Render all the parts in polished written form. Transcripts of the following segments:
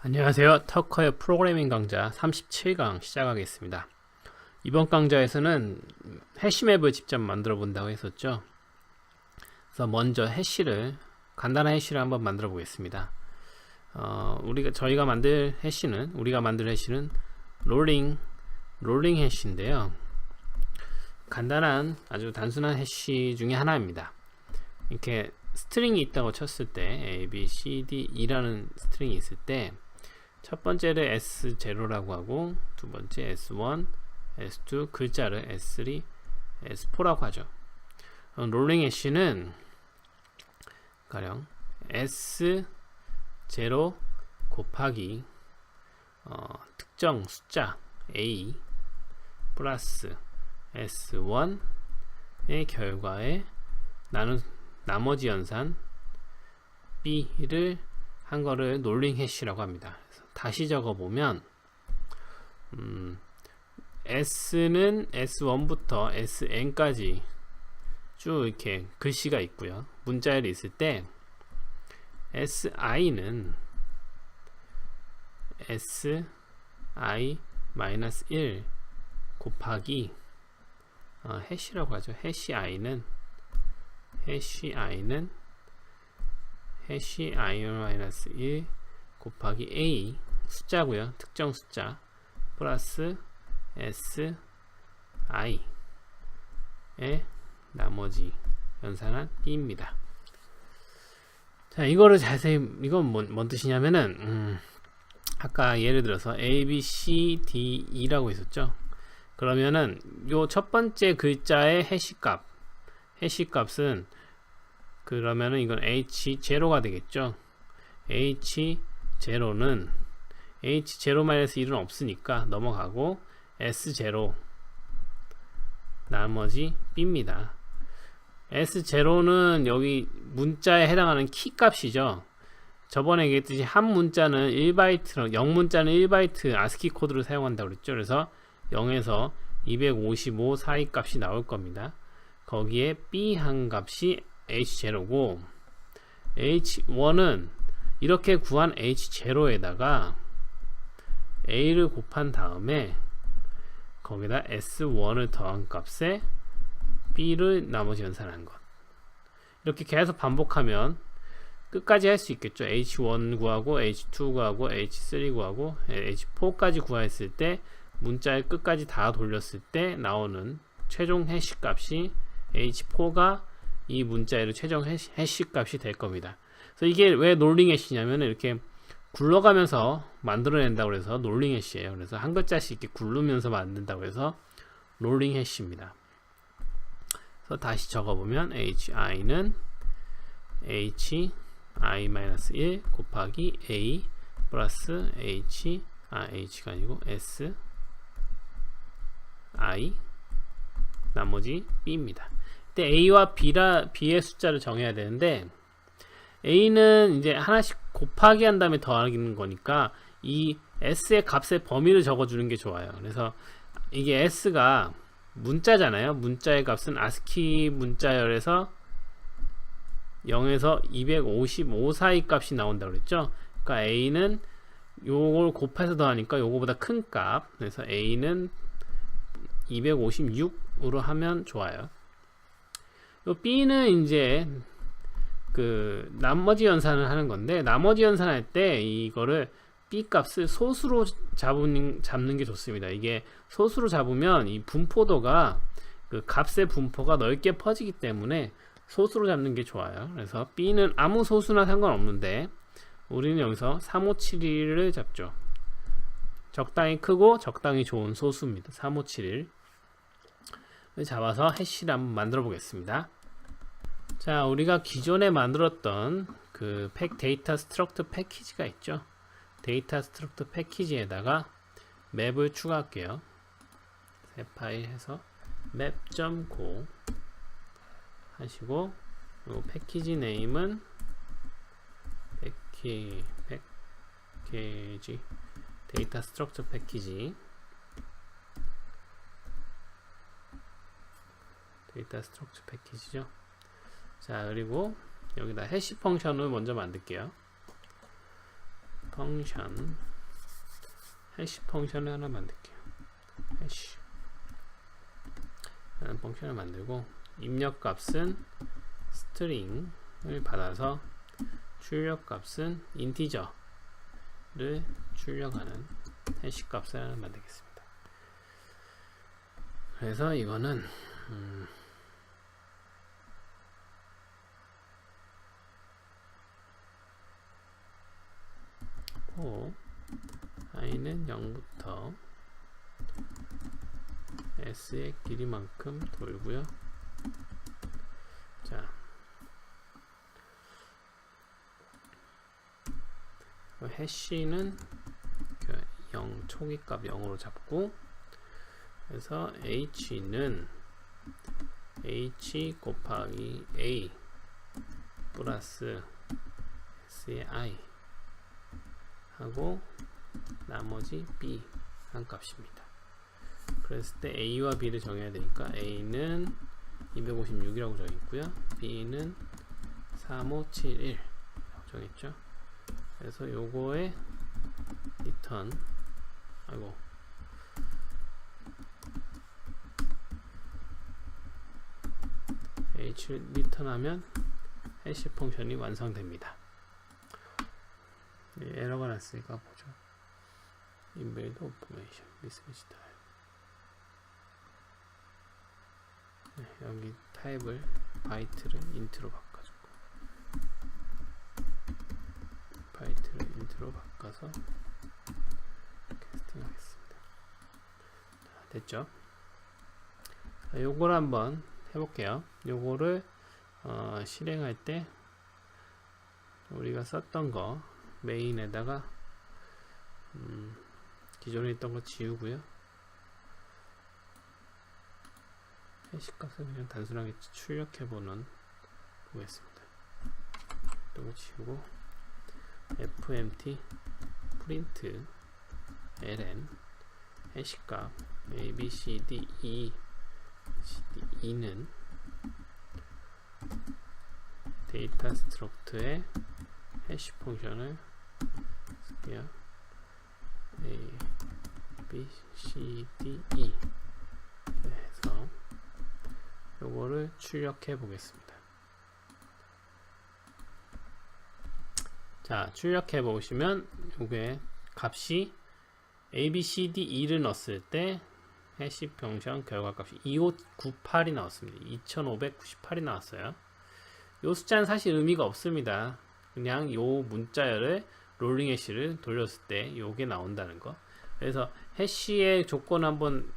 안녕하세요. 터커의 프로그래밍 강좌 37강 시작하겠습니다. 이번 강좌에서는 해시맵을 직접 만들어 본다고 했었죠. 그래서 먼저 간단한 해시를 한번 만들어 보겠습니다. 우리가 만들 해시는 롤링 해시인데요. 아주 단순한 해시 중에 하나입니다. 이렇게 스트링이 있다고 쳤을 때 A, B, C, D, E라는 스트링이 있을 때 첫 번째를 S0라고 하고 두 번째 S1, S2 글자를 S3, S4라고 하죠. 롤링 해시는 가령 S0 곱하기 특정 숫자 A 플러스 S1의 결과에 나머지 연산 B를 한 거를 롤링 해시라고 합니다. 다시 적어보면 S는 S1부터 Sn까지 쭉 이렇게 글씨가 있고요. 문자열이 있을 때 SI는 SI-1 곱하기 해시라고 하죠. 해시 I는 해시 I-1 곱하기 A 숫자고요. 특정 숫자 플러스 SI의 나머지 연산한 B입니다. 자, 이거는 뭔 뜻이냐면은 아까 예를 들어서 A, B, C, D, E라고 있었죠. 그러면은 요 첫 번째 글자의 해시값은 그러면은 이건 H0가 되겠죠. H0는 H0-1은 없으니까 넘어가고 S0 나머지 B입니다. S0는 여기 문자에 해당하는 키 값이죠. 저번에 얘기했듯이 한 문자는 1바이트, 0문자는 1바이트 아스키 코드를 사용한다고 그랬죠. 그래서 0에서 255 사이 값이 나올 겁니다. 거기에 B 한 값이 H0고 H1은 이렇게 구한 H0에다가 A를 곱한 다음에 거기다 S1을 더한 값에 B를 나머지 연산한 것. 이렇게 계속 반복하면 끝까지 할 수 있겠죠. H1 구하고 H2 구하고 H3 구하고 H4까지 구했을 때 문자의 끝까지 다 돌렸을 때 나오는 최종 해시 값이 H4가 이 문자의 최종 해시 값이 될 겁니다. 그래서 이게 왜 롤링 해시냐면 이렇게 굴러가면서 만들어낸다고 해서 롤링 해시예요. 그래서 한 글자씩 이렇게 굴르면서 만든다고 해서 롤링 해시입니다. 그래서 다시 적어보면 HI는 HI-1 곱하기 A 플러스 H가 아니고 SI 나머지 B입니다. 이때 A와 B의 숫자를 정해야 되는데 A는 이제 하나씩 곱하기 한 다음에 더하는 거니까 이 S의 값의 범위를 적어주는 게 좋아요. 그래서 이게 S가 문자잖아요. 문자의 값은 아스키 문자열에서 0에서 255 사이 값이 나온다고 그랬죠. 그러니까 A는 요걸 곱해서 더하니까 요거보다 큰 값. 그래서 A는 256으로 하면 좋아요. 요 B는 이제 나머지 연산을 하는 건데, 나머지 연산할 때 이거를 B 값을 소수로 잡는 게 좋습니다. 이게 소수로 잡으면 이 분포도가 값의 분포가 넓게 퍼지기 때문에 소수로 잡는 게 좋아요. 그래서 B는 아무 소수나 상관없는데 우리는 여기서 3571을 잡죠. 적당히 크고 적당히 좋은 소수입니다. 3571 잡아서 해시를 한번 만들어 보겠습니다. 자, 우리가 기존에 만들었던 데이터 스트럭처 패키지가 있죠. 데이터 스트럭처 패키지에다가 맵을 추가할게요. 새 파일 해서 map.go 하시고 요 패키지 네임은 패키지 데이터 스트럭처 패키지 데이터 스트럭처 패키지죠. 자, 그리고 여기다 해시 펑션을 먼저 만들게요. 펑션 해시 펑션을 하나 만들게요. 해시 라는 펑션을 만들고 입력값은 스트링을 받아서 출력값은 인티저를 출력하는 해시 값을 하나 만들겠습니다. 그래서 이거는 i는 0부터 s의 길이만큼 돌고요. 자, 해시는 0 초기값 0으로 잡고, 그래서 h는 h 곱하기 a 플러스 s의 i 하고 나머지 b 한 값입니다. 그랬을 때 a와 b를 정해야 되니까 a는 256이라고 정했고요, b는 3571 정했죠. 그래서 요거에 리턴 h 리턴하면 해시 펑션이 완성됩니다. 에러가 났으니까 보죠. 인베이드 오퍼레이션 미스매치 타입. 여기 타입을 바이트를 인트로 바꿔주고, 바이트를 인트로 바꿔서 캐스팅 하겠습니다. 자, 됐죠? 자, 요걸 한번 해볼게요. 요거를 실행할 때 우리가 썼던 거 메인에다가 기존에 있던 거 지우고요. 해시 값을 그냥 단순하게 출력해 보겠습니다. 이거 지우고 fmt print ln 해시 값 abcd e는 데이터 스트럭트의 해시 펑션을 쓸게요. a b c d e 해서 요거를 출력해 보겠습니다. 자, 출력해 보시면 요게 값이 abcde를 넣었을 때 해시 펑션 결과값이 2598이 나왔습니다. 2598이 나왔어요. 요 숫자는 사실 의미가 없습니다. 그냥 요 문자열을 롤링 해시를 돌렸을 때 요게 나온다는 거. 그래서 해시의 조건 한번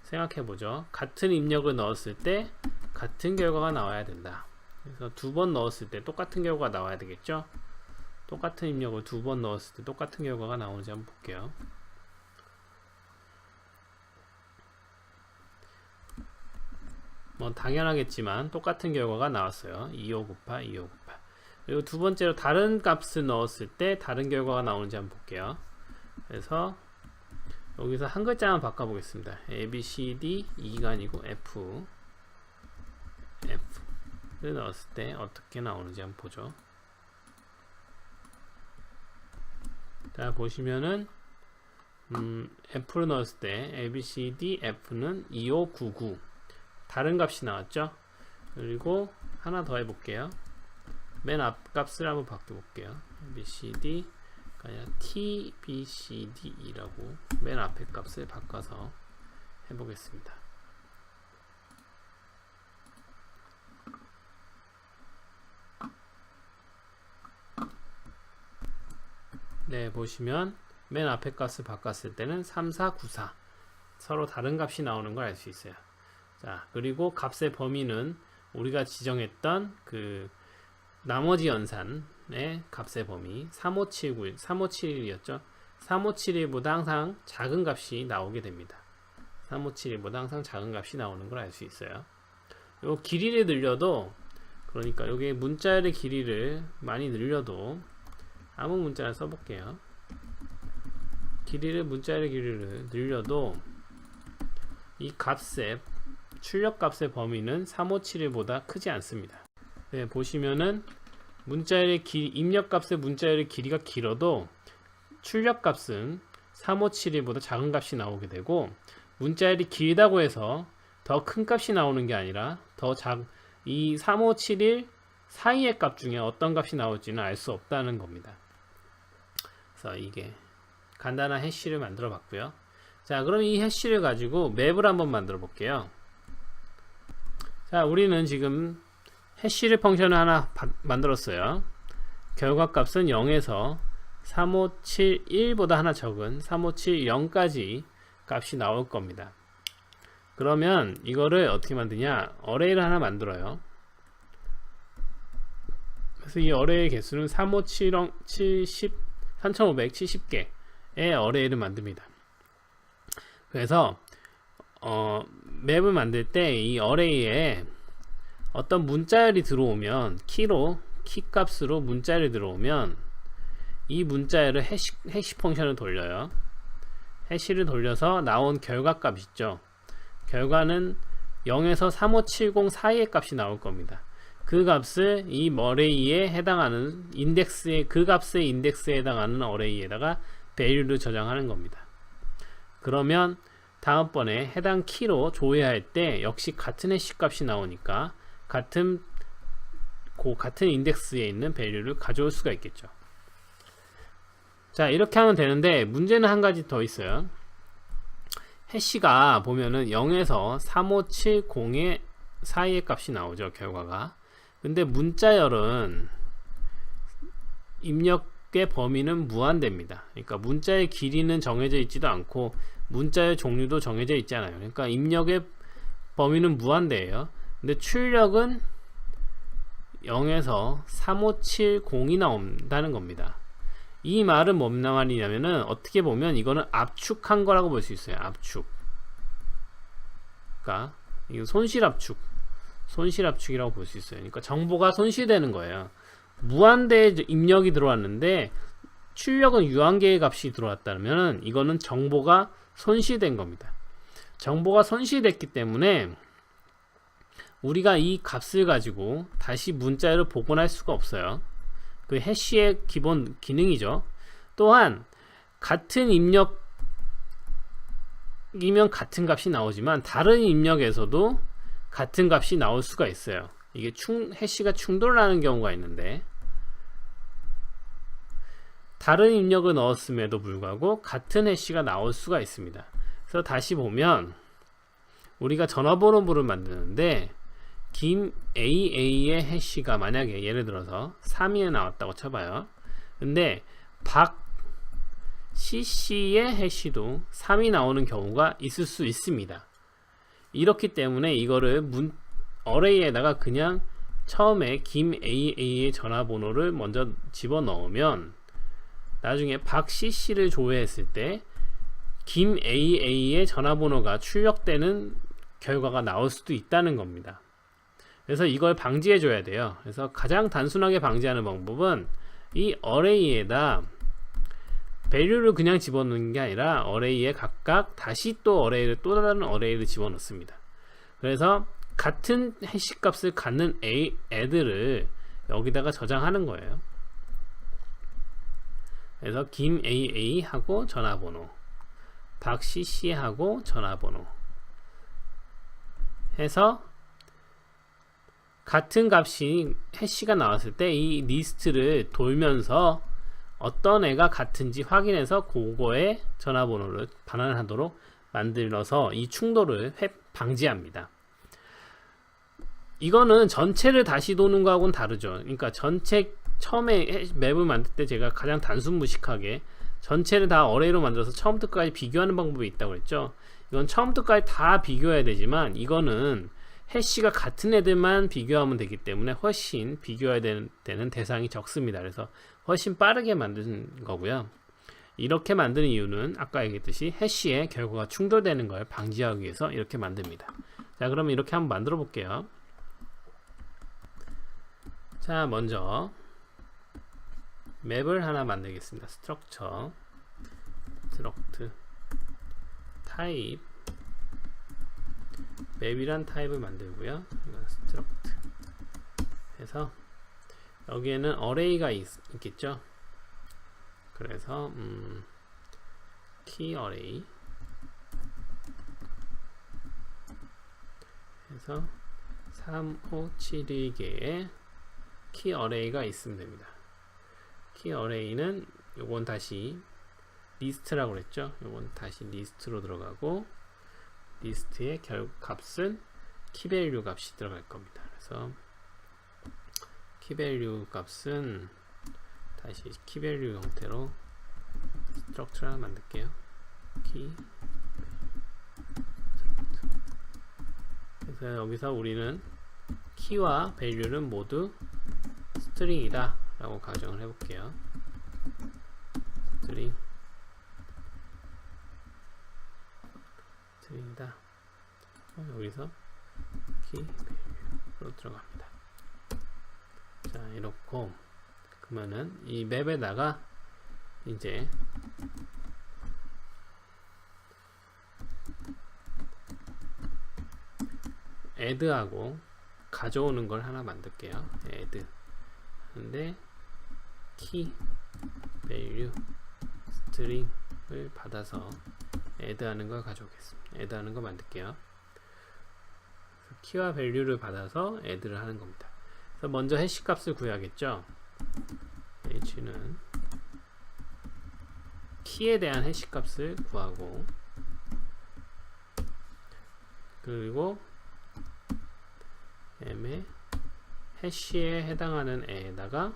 생각해 보죠. 같은 입력을 넣었을 때 같은 결과가 나와야 된다. 그래서 두 번 넣었을 때 똑같은 결과가 나와야 되겠죠. 똑같은 입력을 두 번 넣었을 때 똑같은 결과가 나오는지 한번 볼게요. 뭐 당연하겠지만 똑같은 결과가 나왔어요. 2598, 2598. 그리고 두 번째로 다른 값을 넣었을 때 다른 결과가 나오는지 한번 볼게요. 그래서 여기서 한 글자만 바꿔보겠습니다. a, b, c, d, e가 아니고 f를 넣었을 때 어떻게 나오는지 한번 보죠. 자, 보시면은 f를 넣었을 때 a, b, c, d, f는 2599 다른 값이 나왔죠. 그리고 하나 더 해볼게요. 맨 앞 값을 한번 바꿔볼게요. a, b, c, d 아니라 t, b, c, d, e라고 맨 앞에 값을 바꿔서 해보겠습니다. 네, 보시면 맨 앞에 값을 바꿨을 때는 3494 서로 다른 값이 나오는 걸 알 수 있어요. 자, 그리고 값의 범위는 우리가 지정했던 그 나머지 연산의 값의 범위 3571이었죠. 3571보다 항상 작은 값이 나오게 됩니다. 3571보다 항상 작은 값이 나오는 걸 알 수 있어요. 요 길이를 늘려도, 그러니까 여기 문자열의 길이를 많이 늘려도, 아무 문자를 써볼게요. 문자열의 길이를 늘려도 이 값의 출력 값의 범위는 3571보다 크지 않습니다. 네, 보시면은 입력값의 문자열의 길이가 길어도 출력값은 3571보다 작은 값이 나오게 되고, 문자열이 길다고 해서 더 큰 값이 나오는 게 아니라 이 3571 사이의 값 중에 어떤 값이 나올지는 알 수 없다는 겁니다. 그래서 이게 간단한 해시를 만들어 봤고요. 자, 그럼 이 해시를 가지고 맵을 한번 만들어 볼게요. 자, 우리는 지금 해시를 펑션을 하나 만들었어요. 결과값은 0에서 3571보다 하나 적은 3570까지 값이 나올 겁니다. 그러면 이거를 어떻게 만드냐, 어레이를 하나 만들어요. 그래서 이 어레이의 개수는 3570개의 어레이를 만듭니다. 그래서 맵을 만들 때 이 어레이에 어떤 문자열이 들어오면 키 값으로 문자열이 들어오면 이 문자열을 해시 펑션을 돌려요. 해시를 돌려서 나온 결과값 있죠. 결과는 0에서 3570 사이의 값이 나올 겁니다. 그 값을 이 어레이에 해당하는 그 값의 인덱스에 해당하는 어레이에다가 value를 저장하는 겁니다. 그러면 다음번에 해당 키로 조회할 때 역시 같은 해시 값이 나오니까 같은 인덱스에 있는 value를 가져올 수가 있겠죠. 자, 이렇게 하면 되는데 문제는 한 가지 더 있어요. 해시가 보면은 0에서 3570의 사이의 값이 나오죠, 결과가. 근데 문자열은 입력의 범위는 무한대입니다. 그러니까 문자의 길이는 정해져 있지도 않고 문자의 종류도 정해져 있지 않아요. 그러니까 입력의 범위는 무한대예요. 근데 출력은 0에서 3570이 나온다는 겁니다. 이 말은 뭔 말이냐면은 어떻게 보면 이거는 압축한 거라고 볼 수 있어요. 압축. 그러니까 이거 손실압축이라고 볼 수 있어요. 그러니까 정보가 손실되는 거예요. 무한대의 입력이 들어왔는데 출력은 유한계의 값이 들어왔다면 이거는 정보가 손실된 겁니다. 정보가 손실됐기 때문에 우리가 이 값을 가지고 다시 문자열을 복원할 수가 없어요. 그 해시의 기본 기능이죠. 또한 같은 입력이면 같은 값이 나오지만 다른 입력에서도 같은 값이 나올 수가 있어요. 이게 해시가 충돌하는 경우가 있는데 다른 입력을 넣었음에도 불구하고 같은 해시가 나올 수가 있습니다. 그래서 다시 보면 우리가 전화번호부를 만드는데 김 AA의 해시가 만약에 예를 들어서 3이 나왔다고 쳐봐요. 근데 박 CC의 해시도 3이 나오는 경우가 있을 수 있습니다. 이렇기 때문에 이거를 어레이에다가 그냥 처음에 김 AA의 전화번호를 먼저 집어넣으면 나중에 박 CC를 조회했을 때 김 AA의 전화번호가 출력되는 결과가 나올 수도 있다는 겁니다. 그래서 이걸 방지해 줘야 돼요. 그래서 가장 단순하게 방지하는 방법은 이 어레이에다 value를 그냥 집어넣는 게 아니라 어레이에 각각 다시 또 다른 어레이를 집어넣습니다. 그래서 같은 해시 값을 갖는 애들을 여기다가 저장하는 거예요. 그래서 김 AA 하고 전화번호, 박 CC 하고 전화번호 해서 같은 값이 해시가 나왔을 때 이 리스트를 돌면서 어떤 애가 같은지 확인해서 그거에 전화번호를 반환하도록 만들어서 이 충돌을 방지합니다. 이거는 전체를 다시 도는 거하고는 다르죠. 그러니까 전체 처음에 맵을 만들 때 제가 가장 단순 무식하게 전체를 다 어레이로 만들어서 처음부터 끝까지 비교하는 방법이 있다고 했죠. 이건 처음부터 끝까지 다 비교해야 되지만 이거는 해시가 같은 애들만 비교하면 되기 때문에 훨씬 비교해야 되는 대상이 적습니다. 그래서 훨씬 빠르게 만드는 거고요. 이렇게 만드는 이유는 아까 얘기했듯이 해시의 결과가 충돌되는 걸 방지하기 위해서 이렇게 만듭니다. 자, 그러면 이렇게 한번 만들어 볼게요. 자, 먼저 맵을 하나 만들겠습니다. 스트럭처 스트럭트 타입 맵이란 타입을 만들고요. 이건 스트럭트 해서 여기에는 array가 있겠죠. 그래서 key array 해서 3, 5, 7, 2개의 key array가 있으면 됩니다. key array는 요건 다시 리스트라고 그랬죠. 요건 다시 리스트로 들어가고, 리스트의 값은 keyvalue 값이 들어갈 겁니다. 그래서 keyvalue 값은 다시 keyvalue 형태로 스트럭처를 만들게요. key. 그래서 여기서 우리는 키와 value는 모두 스트링이다 라고 가정을 해볼게요. 스트링이다. 여기서 key value로 들어갑니다. 자, 이렇고, 그러면은 이 맵에다가 이제 add하고 가져오는 걸 하나 만들게요. add 근데 key value string을 받아서 add하는 걸 가져오겠습니다. add하는 거 만들게요. 키와 value를 받아서 add를 하는 겁니다. 그래서 먼저 해시 값을 구해야겠죠. h는 키에 대한 해시 값을 구하고, 그리고 m의 해시에 해당하는 애에다가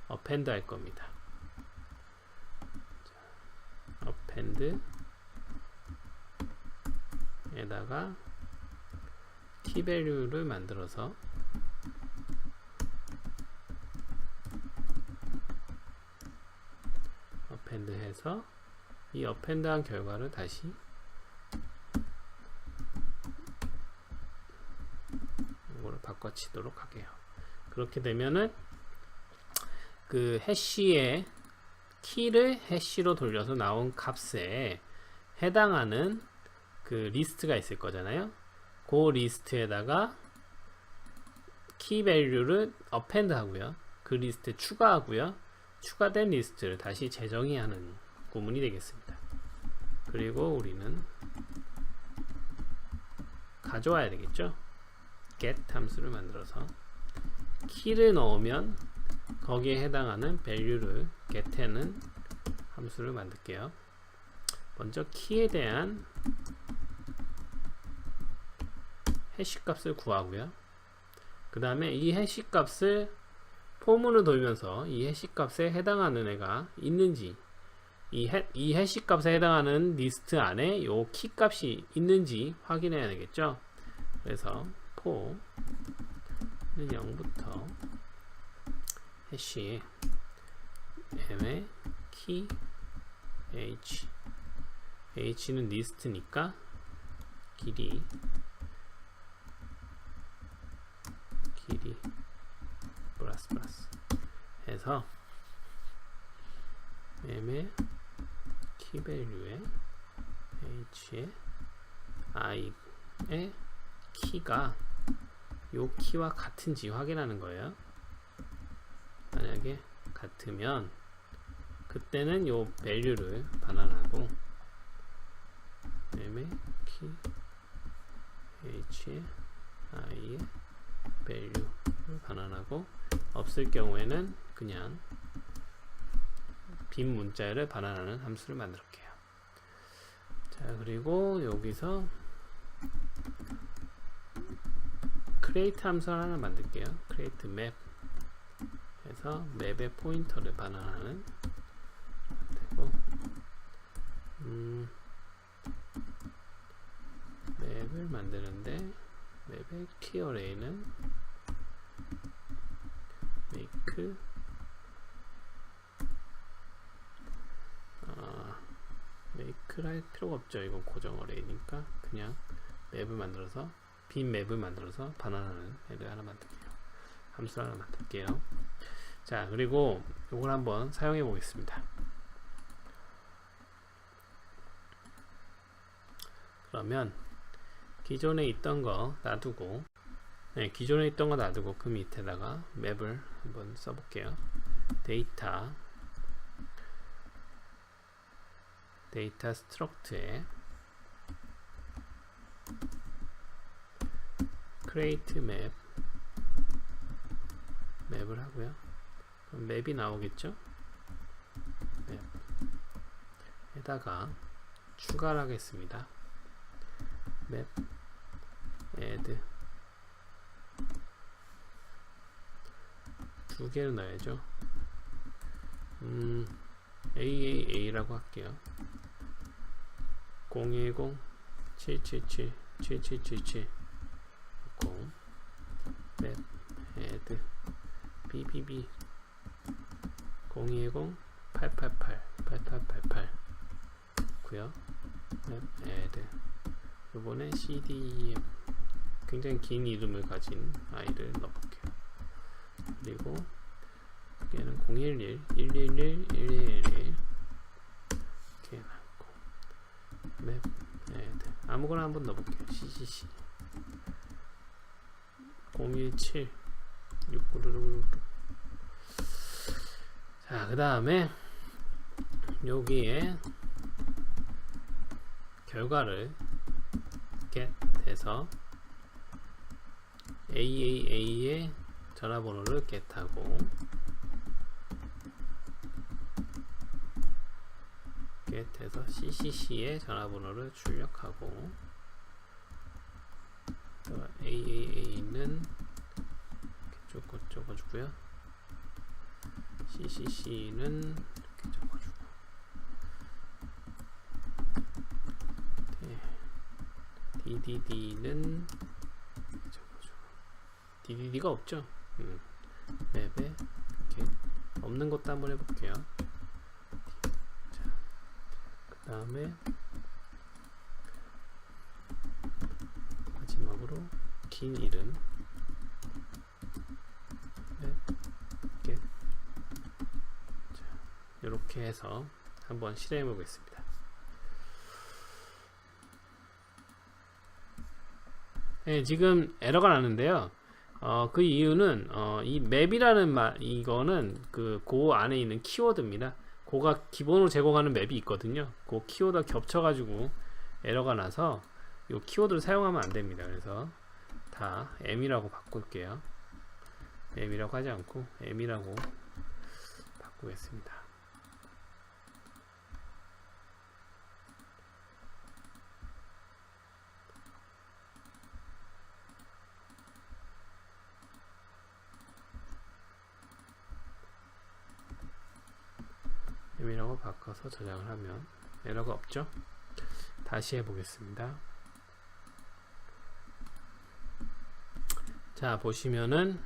append 할 겁니다. append 에다가 key value를 만들어서 append 해서 이 append 한 결과를 다시 이거를 바꿔치도록 할게요. 그렇게 되면은 그 해시의 키를 해시로 돌려서 나온 값에 해당하는 그 리스트가 있을 거잖아요. 그 리스트에다가 key value를 append 하고요. 그 리스트에 추가하고요. 추가된 리스트를 다시 재정의하는 구문이 되겠습니다. 그리고 우리는 가져와야 되겠죠. get 함수를 만들어서 키를 넣으면 거기에 해당하는 value를 get하는 함수를 만들게요. 먼저 키에 대한 해시 값을 구하고요. 그 다음에 이 해시 값을 포문을 돌면서 이 해시 값에 해당하는 애가 있는지, 이 해시 값에 해당하는 리스트 안에 요 키 값이 있는지 확인해야 되겠죠. 그래서 for는 0부터 해시에 m의 key h는 리스트니까 길이 플러스 해서 m의 key value에 h의 i의 키가 요 키와 같은지 확인하는 거예요. 만약에 같으면 그때는 요 value를 반환하고 m의 key h의 i의 value를 반환하고, 없을 경우에는 그냥 빈 문자를 반환하는 함수를 만들게요. 자, 그리고 여기서 create 함수 하나 만들게요. create map 해서 맵의 포인터를 반환하는 되고, 맵을 만드는데 맵의 key array는 make make를 할 필요가 없죠. 이건 고정 어레이니까 그냥 맵을 만들어서 빈 맵을 만들어서 반환하는 애를 하나 만들게요. 함수 하나 만들게요. 자, 그리고 이걸 한번 사용해 보겠습니다. 그러면 기존에 있던 거 놔두고 네, 기존에 있던 거 놔두고 그 밑에다가 맵을 한번 써볼게요. 데이터 스트럭트에 create 맵을 하고요. 그럼 맵이 나오겠죠? 맵에다가 추가를 하겠습니다. 맵 add 두 개를 넣어야죠. AAA라고 할게요. 010 777 7777 맵 add BBB 010 888 8888 고요. 맵 add 이번에 CDEM 굉장히 긴 이름을 가진 아이를 넣어볼게요. 그리고 얘는 011 111 111 이렇게 넣고 맵 add 아무거나 한번 넣어볼게요. CCC 017 6966 자, 그 다음에 여기에 결과를 get 해서 AAA의 전화번호를 get하고 get해서 CCC의 전화번호를 출력하고 AAA는 이렇게 적어주고요. CCC는 이렇게 적어주고 DDD는 적어주고 DDD가 없죠? 맵에 이렇게 없는 것도 한번 해볼게요. 자, 그 다음에 마지막으로 긴 이름 맵 이렇게 해서 한번 실행해 보겠습니다. 네, 지금 에러가 나는데요. 그 이유는 이 맵이라는 이거는 그 안에 있는 키워드입니다. 그가 기본으로 제공하는 맵이 있거든요. 그 키워드가 겹쳐가지고 에러가 나서 이 키워드를 사용하면 안 됩니다. 그래서 다 M이라고 바꿀게요. M이라고 하지 않고 M이라고 바꾸겠습니다. M이라고 바꿔서 저장을 하면 에러가 없죠? 다시 해보겠습니다. 자, 보시면은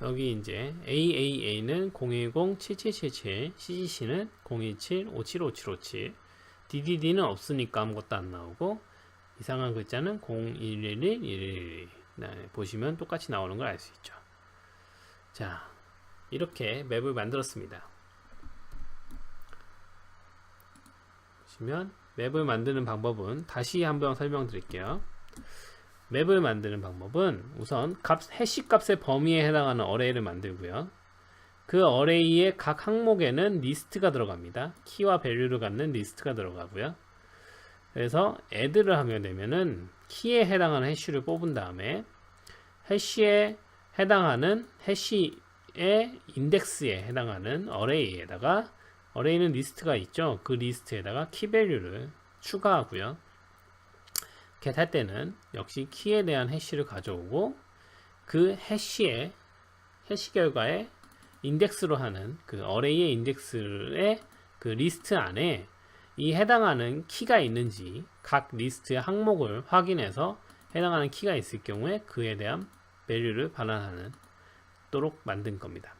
여기 이제 AAA는 010-7777, CCC는 027-575757, DDD는 없으니까 아무것도 안 나오고 이상한 글자는 011111 보시면 똑같이 나오는 걸 알 수 있죠. 자, 이렇게 맵을 만들었습니다. 보시면 맵을 만드는 방법은 다시 한번 설명드릴게요. 맵을 만드는 방법은 우선 해시 값의 범위에 해당하는 어레이를 만들고요. 그 어레이의 각 항목에는 리스트가 들어갑니다. 키와 밸류를 갖는 리스트가 들어가고요. 그래서 add를 하게 되면은 키에 해당하는 해시를 뽑은 다음에 해시에 해당하는 해시의 인덱스에 해당하는 어레이에다가 어레이는 리스트가 있죠. 그 리스트에다가 키 밸류를 추가하고요. get 할 때는 역시 키에 대한 해시를 가져오고 그 해시 결과에 인덱스로 하는 그 어레이의 인덱스의 그 리스트 안에 이 해당하는 키가 있는지 각 리스트의 항목을 확인해서 해당하는 키가 있을 경우에 그에 대한 밸류를 반환하도록 만든 겁니다.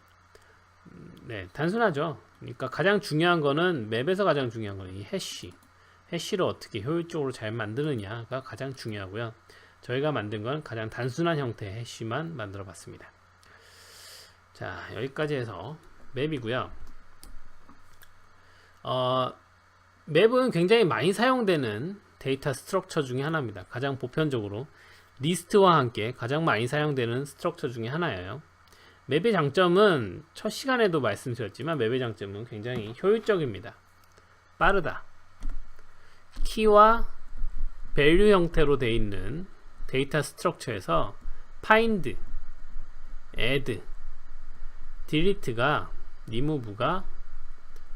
네, 단순하죠. 그러니까 가장 중요한 거는 맵에서 가장 중요한 거는 이 해시를 어떻게 효율적으로 잘 만드느냐가 가장 중요하고요. 저희가 만든 건 가장 단순한 형태의 해시만 만들어 봤습니다. 자, 여기까지 해서 맵이고요. 맵은 굉장히 많이 사용되는 데이터 스트럭처 중에 하나입니다. 가장 보편적으로 리스트와 함께 가장 많이 사용되는 스트럭처 중에 하나예요. 맵의 장점은 첫 시간에도 말씀드렸지만 맵의 장점은 굉장히 효율적입니다. 빠르다. 키와 밸류 형태로 되어 있는 데이터 스트럭처에서 find, add, delete가 remove가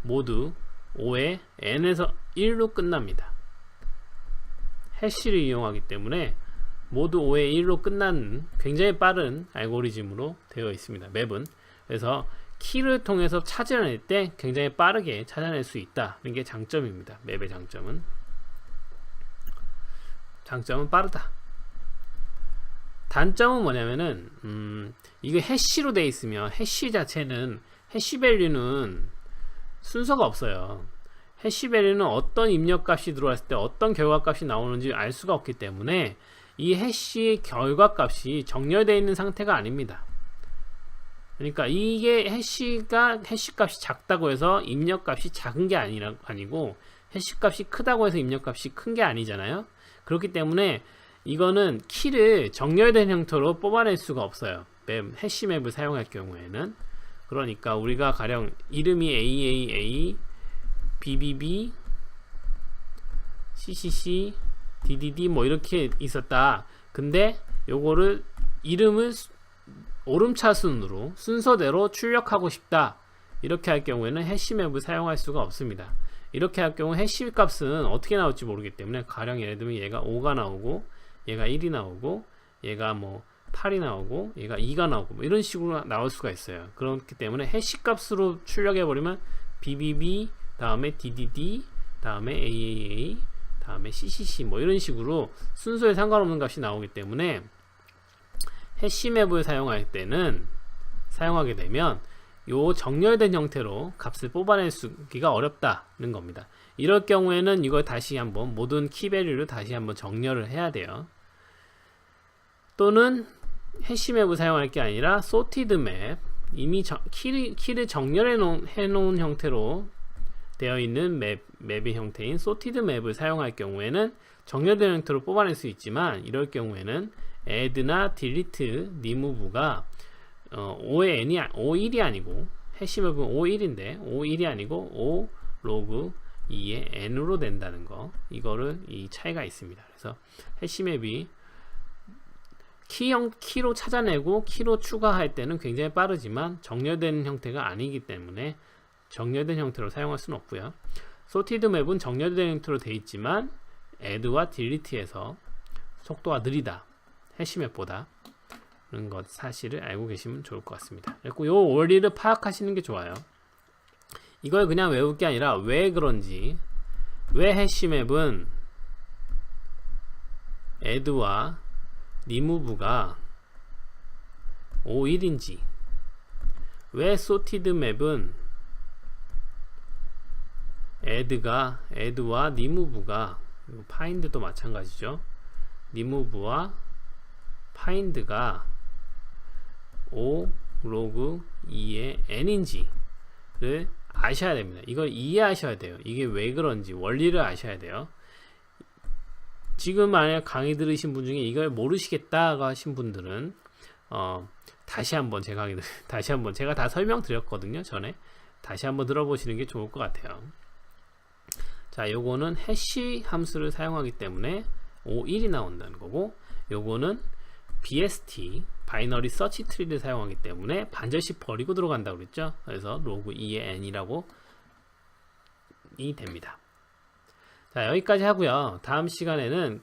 모두 5의 n에서 1로 끝납니다. 해시를 이용하기 때문에 모두 5의 1로 끝나는 굉장히 빠른 알고리즘으로 되어 있습니다. 맵은. 그래서 키를 통해서 찾아낼 때 굉장히 빠르게 찾아낼 수 있다는 게 장점입니다. 맵의 장점은 빠르다. 단점은 뭐냐면은 이게 해시로 되어 있으면 해시 자체는 해시 밸류는 순서가 없어요. 해시 밸류는 어떤 입력값이 들어왔을 때 어떤 결과값이 나오는지 알 수가 없기 때문에 이 해시 결과값이 정렬되어 있는 상태가 아닙니다. 그러니까 이게 해시값이 작다고 해서 입력값이 작은 게 아니고 해시값이 크다고 해서 입력값이 큰 게 아니잖아요. 그렇기 때문에 이거는 키를 정렬된 형태로 뽑아낼 수가 없어요. 해시 맵을 사용할 경우에는. 그러니까 우리가 가령 이름이 AAA, BBB, CCC, DDD 뭐 이렇게 있었다. 근데 요거를 이름을 오름차순으로 순서대로 출력하고 싶다. 이렇게 할 경우에는 해시맵을 사용할 수가 없습니다. 이렇게 할 경우 해시 값은 어떻게 나올지 모르기 때문에 가령 예를 들면 얘가 5가 나오고 얘가 1이 나오고 얘가 뭐 8이 나오고 얘가 2가 나오고 뭐 이런 식으로 나올 수가 있어요. 그렇기 때문에 해시 값으로 출력해 버리면 BBB 다음에 DDD 다음에 AAA 다음에 CCC 뭐 이런 식으로 순서에 상관없는 값이 나오기 때문에 해시맵을 사용하게 되면 요 정렬된 형태로 값을 뽑아낼 수기가 어렵다는 겁니다. 이럴 경우에는 이걸 다시 한번 모든 키밸류를 다시 한번 정렬을 해야 돼요. 또는 해시맵을 사용할 게 아니라 sorted map, 이미 키를 정렬해 놓은 형태로 되어 있는 맵의 형태인 sorted map을 사용할 경우에는 정렬된 형태로 뽑아낼 수 있지만 이럴 경우에는 add나 delete, remove가 5의 n이 5일이 아니고 해시맵은 5일인데 5일이 아니고 5 log 2의 n으로 된다는 거, 이거를 이 차이가 있습니다. 그래서 해시맵이 키로 찾아내고 키로 추가할 때는 굉장히 빠르지만 정렬된 형태가 아니기 때문에 정렬된 형태로 사용할 수는 없고요. sorted map은 정렬된 형태로 되어 있지만 add와 delete에서 속도가 느리다, 해시맵보다. 그런 것 사실을 알고 계시면 좋을 것 같습니다. 그리고 요 원리를 파악하시는 게 좋아요. 이걸 그냥 외울 게 아니라 왜 그런지, 왜 해시맵은 add와 remove가 5일인지, 왜 sorted map은 add와 remove가, find도 마찬가지죠. remove와 find가 5 log 2의 n인지를 아셔야 됩니다. 이걸 이해하셔야 돼요. 이게 왜 그런지 원리를 아셔야 돼요. 지금 만약 강의 들으신 분 중에 이걸 모르시겠다고 하신 분들은 다시 한번 제가 다 설명드렸거든요. 전에 다시 한번 들어보시는 게 좋을 것 같아요. 자, 요거는 해시 함수를 사용하기 때문에 5일이 나온다는 거고, 요거는 BST 바이너리 서치 트리를 사용하기 때문에 반절씩 버리고 들어간다고 그랬죠. 그래서 log 2의 n이라고 이 됩니다. 자, 여기까지 하고요. 다음 시간에는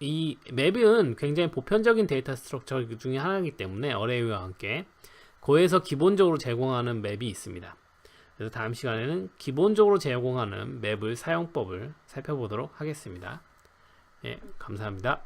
이 맵은 굉장히 보편적인 데이터 스트럭처 중에 하나이기 때문에 어레이와 함께 고에서 기본적으로 제공하는 맵이 있습니다. 그래서 다음 시간에는 기본적으로 제공하는 맵을 사용법을 살펴보도록 하겠습니다. 예, 감사합니다.